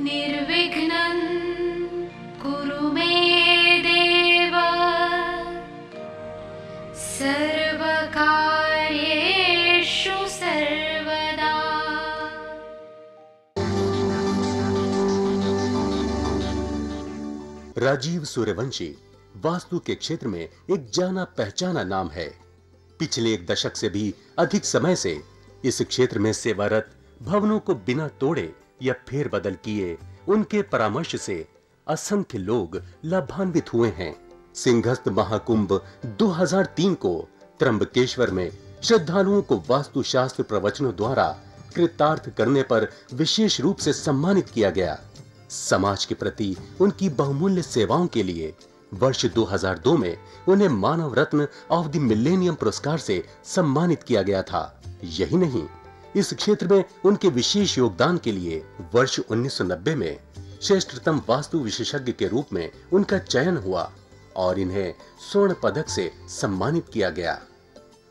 निर्विघ्नं कुरु मे देव सर्वकार्येषु सर्वदा। राजीव सूर्यवंशी वास्तु के क्षेत्र में एक जाना पहचाना नाम है। पिछले 1 दशक से भी अधिक समय से इस क्षेत्र में सेवारत, भवनों को बिना तोड़े या फेरबदल किए उनके परामर्श से असंख्य लोग लाभान्वित हुए हैं। सिंहस्थ महाकुंभ 2003 को त्र्यंबकेश्वर में श्रद्धालुओं को वास्तुशास्त्र प्रवचनों द्वारा कृतार्थ करने पर विशेष रूप से सम्मानित किया गया। समाज के प्रति उनकी बहुमूल्य सेवाओं के लिए वर्ष 2002 में उन्हें मानव रत्न ऑफ द मिलेनियम पुरस्कार से सम्मानित किया गया था। यही नहीं, इस क्षेत्र में उनके विशेष योगदान के लिए वर्ष 1990 में श्रेष्ठतम वास्तु विशेषज्ञ के रूप में उनका चयन हुआ और इन्हें स्वर्ण पदक से सम्मानित किया गया।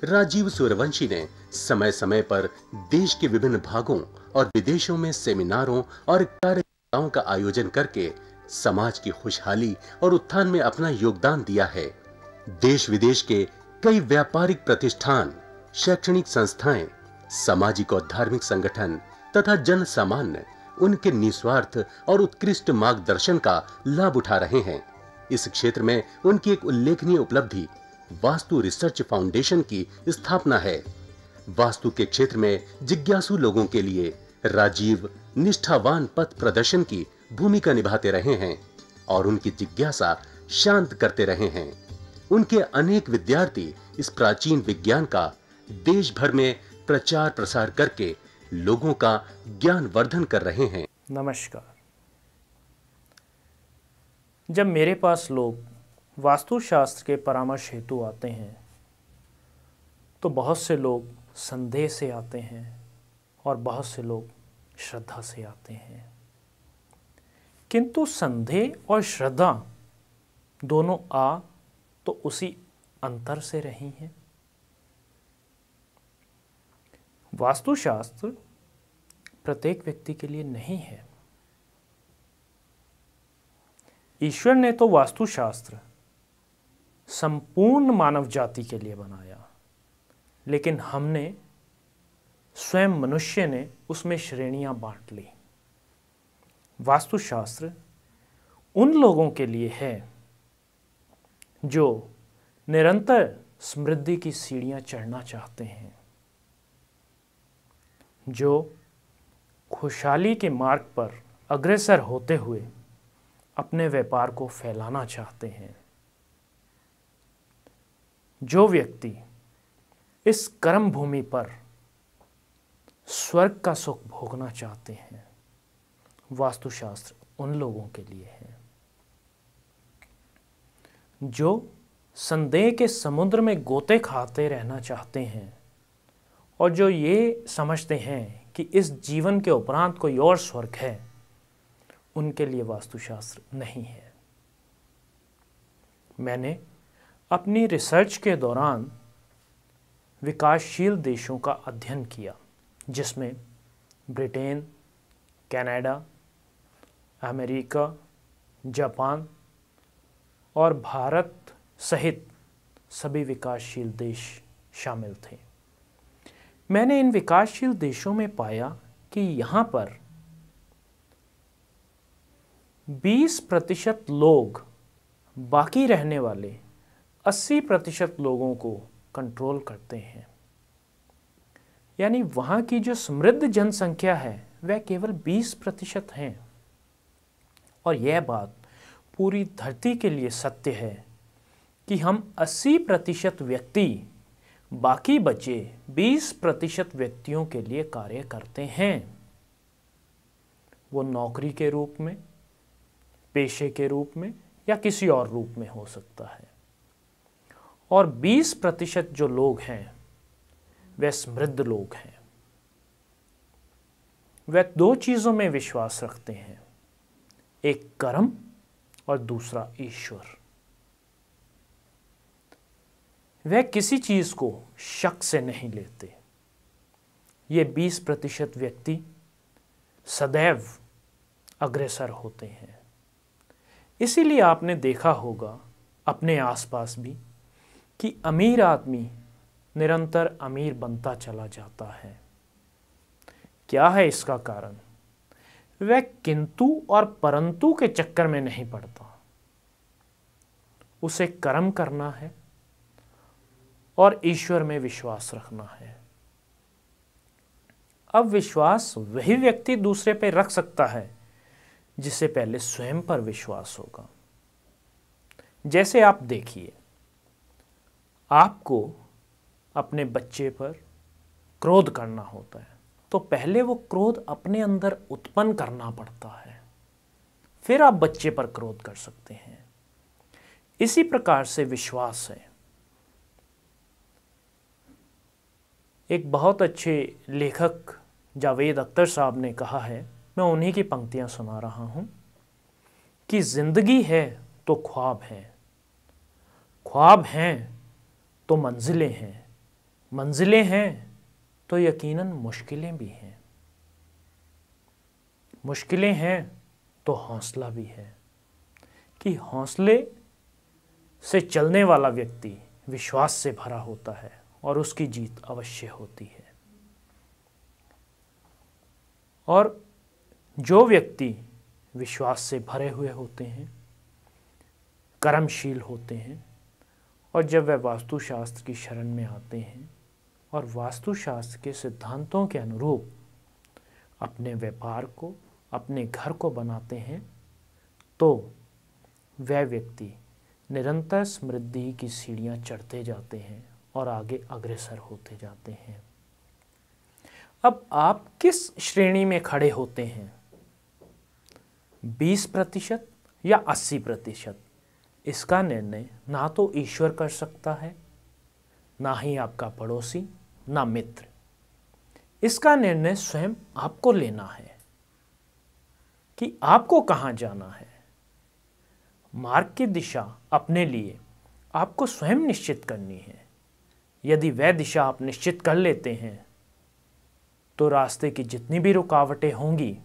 राजीव सूर्यवंशी ने समय समय पर देश के विभिन्न भागों और विदेशों में सेमिनारों और कार्यक्रमों का आयोजन करके समाज की खुशहाली और उत्थान में अपना योगदान दिया है। देश विदेश के कई व्यापारिक प्रतिष्ठान, शैक्षणिक संस्थाएं, सामाजिक और धार्मिक संगठन तथा जन सामान्य उनके निस्वार्थ और उत्कृष्ट मार्गदर्शन का लाभ उठा रहे हैं। इस क्षेत्र में उनकी एक उल्लेखनीय उपलब्धि वास्तु रिसर्च फाउंडेशन की स्थापना है। वास्तु के क्षेत्र में जिज्ञासु लोगों के लिए राजीव निष्ठावान पथ प्रदर्शन की भूमिका निभाते रहे हैं और उनकी जिज्ञासा शांत करते रहे हैं। उनके अनेक विद्यार्थी इस प्राचीन विज्ञान का देश भर में प्रचार प्रसार करके लोगों का ज्ञान वर्धन कर रहे हैं। नमस्कार। जब मेरे पास लोग वास्तुशास्त्र के परामर्श हेतु आते हैं तो बहुत से लोग संदेह से आते हैं और बहुत से लोग श्रद्धा से आते हैं, किंतु संदेह और श्रद्धा दोनों आ तो उसी अंतर से रही हैं। वास्तुशास्त्र प्रत्येक व्यक्ति के लिए नहीं है। ईश्वर ने तो वास्तुशास्त्र संपूर्ण मानव जाति के लिए बनाया, लेकिन हमने स्वयं मनुष्य ने उसमें श्रेणियां बांट ली। वास्तुशास्त्र उन लोगों के लिए है जो निरंतर समृद्धि की सीढ़ियां चढ़ना चाहते हैं, जो खुशहाली के मार्ग पर अग्रसर होते हुए अपने व्यापार को फैलाना चाहते हैं, जो व्यक्ति इस कर्म भूमि पर स्वर्ग का सुख भोगना चाहते हैं। वास्तुशास्त्र उन लोगों के लिए है जो संदेह के समुद्र में गोते खाते रहना चाहते हैं और जो ये समझते हैं कि इस जीवन के उपरांत कोई और स्वर्ग है। उनके लिए वास्तुशास्त्र नहीं है। मैंने अपनी रिसर्च के दौरान विकासशील देशों का अध्ययन किया, जिसमें ब्रिटेन, कनाडा, अमेरिका, जापान और भारत सहित सभी विकासशील देश शामिल थे। मैंने इन विकासशील देशों में पाया कि यहाँ पर 20% लोग बाकी रहने वाले 80% लोगों को कंट्रोल करते हैं। यानी वहाँ की जो समृद्ध जनसंख्या है वह केवल 20% है। और यह बात पूरी धरती के लिए सत्य है कि हम 80% व्यक्ति बाकी बचे 20% व्यक्तियों के लिए कार्य करते हैं। वो नौकरी के रूप में, पेशे के रूप में या किसी और रूप में हो सकता है। और 20% जो लोग हैं वे समृद्ध लोग हैं। वे 2 चीजों में विश्वास रखते हैं, एक कर्म और दूसरा ईश्वर। वे किसी चीज को शक से नहीं लेते। ये 20% व्यक्ति सदैव अग्रसर होते हैं। इसीलिए आपने देखा होगा अपने आसपास भी कि अमीर आदमी निरंतर अमीर बनता चला जाता है। क्या है इसका कारण? वह किंतु और परंतु के चक्कर में नहीं पड़ता। उसे कर्म करना है और ईश्वर में विश्वास रखना है। अब विश्वास वही व्यक्ति दूसरे पर रख सकता है जिसे पहले स्वयं पर विश्वास होगा। जैसे आप देखिए, आपको अपने बच्चे पर क्रोध करना होता है तो पहले वो क्रोध अपने अंदर उत्पन्न करना पड़ता है, फिर आप बच्चे पर क्रोध कर सकते हैं। इसी प्रकार से विश्वास है। एक बहुत अच्छे लेखक जावेद अख्तर साहब ने कहा है, मैं उन्हीं की पंक्तियां सुना रहा हूं, कि जिंदगी है तो ख्वाब है, ख्वाब हैं तो मंजिलें हैं, मंजिलें हैं तो यकीनन मुश्किलें भी हैं, मुश्किलें हैं तो हौसला भी है। कि हौसले से चलने वाला व्यक्ति विश्वास से भरा होता है और उसकी जीत अवश्य होती है। और जो व्यक्ति विश्वास से भरे हुए होते हैं, कर्मशील होते हैं, और जब वह वास्तुशास्त्र की शरण में आते हैं और वास्तुशास्त्र के सिद्धांतों के अनुरूप अपने व्यापार को, अपने घर को बनाते हैं, तो वह व्यक्ति निरंतर समृद्धि की सीढ़ियां चढ़ते जाते हैं और आगे अग्रसर होते जाते हैं। अब आप किस श्रेणी में खड़े होते हैं? 20% या 80%? इसका निर्णय ना तो ईश्वर कर सकता है, ना ही आपका पड़ोसी, ना मित्र। इसका निर्णय स्वयं आपको लेना है कि आपको कहां जाना है। मार्ग की दिशा अपने लिए आपको स्वयं निश्चित करनी है। यदि वह दिशा आप निश्चित कर लेते हैं तो रास्ते की जितनी भी रुकावटें होंगी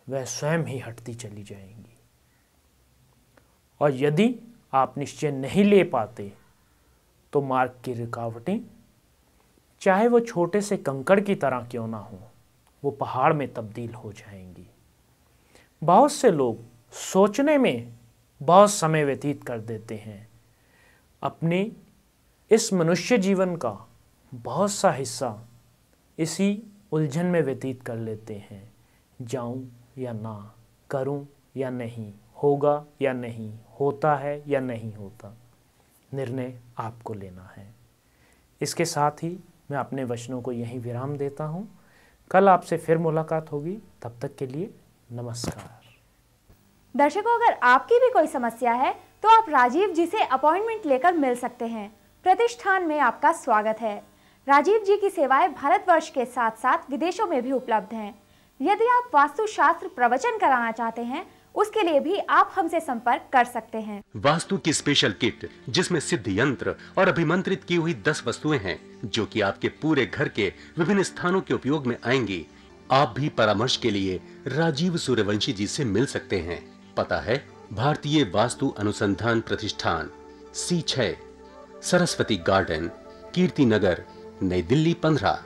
वह स्वयं ही हटती चली जाएंगी। और यदि आप निश्चय नहीं ले पाते तो मार्ग की रुकावटें, चाहे वो छोटे से कंकड़ की तरह क्यों ना हो, वो पहाड़ में तब्दील हो जाएंगी। बहुत से लोग सोचने में बहुत समय व्यतीत कर देते हैं, अपने इस मनुष्य जीवन का बहुत सा हिस्सा इसी उलझन में व्यतीत कर लेते हैं, जाऊं या ना, करूं या नहीं, होगा या नहीं, होता है या नहीं होता। निर्णय आपको लेना है। इसके साथ ही मैं अपने वचनों को यहीं विराम देता हूं। कल आपसे फिर मुलाकात होगी, तब तक के लिए नमस्कार। दर्शकों, अगर आपकी भी कोई समस्या है तो आप राजीव जी से अपॉइंटमेंट लेकर मिल सकते हैं। प्रतिष्ठान में आपका स्वागत है। राजीव जी की सेवाएं भारतवर्ष के साथ साथ विदेशों में भी उपलब्ध हैं। यदि आप वास्तुशास्त्र प्रवचन कराना चाहते हैं, उसके लिए भी आप हमसे संपर्क कर सकते हैं। वास्तु की स्पेशल किट, जिसमें सिद्ध यंत्र और अभिमंत्रित की हुई 10 वस्तुएं हैं, जो कि आपके पूरे घर के विभिन्न स्थानों के उपयोग में आएंगी। आप भी परामर्श के लिए राजीव सूर्यवंशी जी से मिल सकते हैं। पता है भारतीय वास्तु अनुसंधान प्रतिष्ठान, C6, सरस्वती गार्डन, कीर्ति नगर, नई दिल्ली 15।